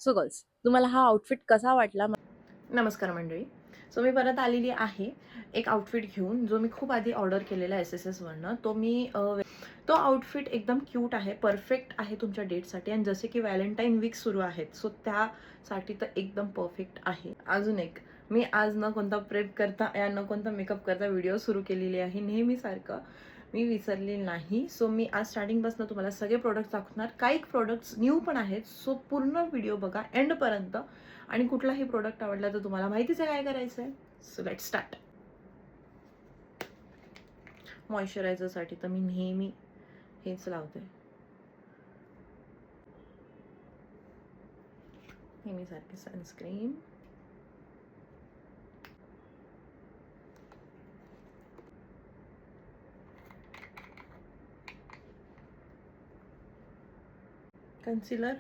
So girls, तुम्हाला हा outfit कसा वाटला? नमस्कार मंडळी. सो मी परत आलेली आहे एक आउटफिट घेऊन, जो मी खूप आधी ऑर्डर केलेला SSSवरनं. तो आउटफिट एकदम क्यूट आहे, परफेक्ट आहे तुमच्या डेटसाठी. आणि जसे की व्हॅलेंटाईन वीक सुरू आहेत, सो त्यासाठी तर एकदम परफेक्ट आहे. अजून एक, मी आज न कोणता प्रेप करता या न कोणता मेकअप करता व्हिडिओ सुरू केलेली आहे. नेहमीसारखं मी विसरले नाही. सो मी आज स्टार्टिंगपासून तुम्हाला सगळे प्रोडक्ट्स दाखवणार. काही प्रोडक्ट्स न्यू पण आहेत. सो पूर्ण व्हिडिओ बघा एंडपर्यंत. आणि कुठलाही प्रोडक्ट आवडला तर तुम्हाला माहितीच आहे काय करायचं आहे. So let's start. मॉइश्चरायझरसाठी तर मी नेहमी हेच लावते, नेहमीसारखी सनस्क्रीन. कन्सिलर,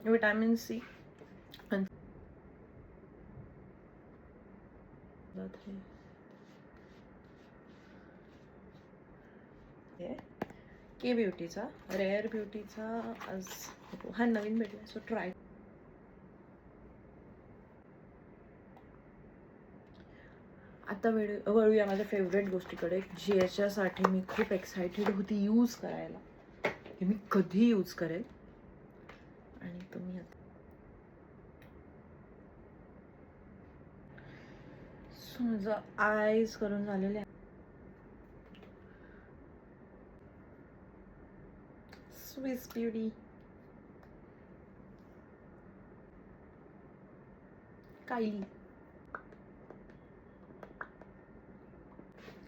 विटॅमिन सी, के ब्युटीचा, रेअर ब्युटीचा आज हा नवीन भेटला, सो ट्राय. आता वळूया माझ्या फेवरेट गोष्टीकडे, ज्याच्यासाठी मी खूप एक्सायटेड होती यूज करायला. हे मी कधी यूज करेल आणि तुम्ही आता माझं आईज करून झालेले आहे. Swiss beauty Kylie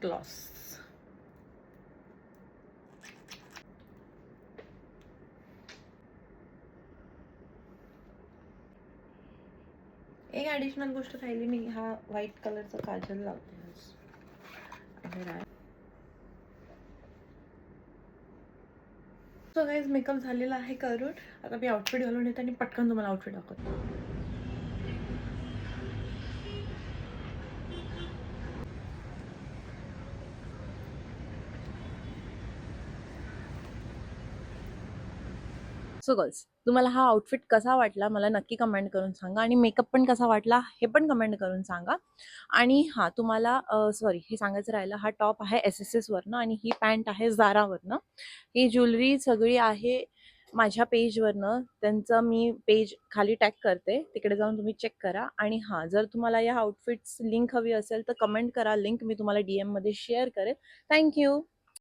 gloss. एक ॲडिशनल गोष्ट राहिली, मी हा व्हाईट कलरचा काजल लावते आज. सो गाईज, मेकअप झालेला आहे करून. आता मी आउटफिट घालून येते आणि पटकन तुम्हाला आउटफिट दाखवते. सो गर्ल्स, तुम्हाला हा आउटफिट कसा वाटला मला नक्की कमेंट करून सांगा. आणि मेकअप पण कसा वाटला हे पण कमेंट करून सांगा. आणि हां, तुम्हाला सॉरी, हे सांगायचं राहिलं, हा टॉप आहे SSSवरनं आणि ही पॅन्ट आहे झारावरनं. ही ज्वेलरी सगळी आहे माझ्या पेजवरनं. त्यांचं मी पेज खाली टॅग करते, तिकडे जाऊन तुम्ही चेक करा. आणि हां, जर तुम्हाला या आउटफिट्स लिंक हवी असेल तर कमेंट करा, लिंक मी तुम्हाला DM मध्ये शेअर करेल. थँक्यू.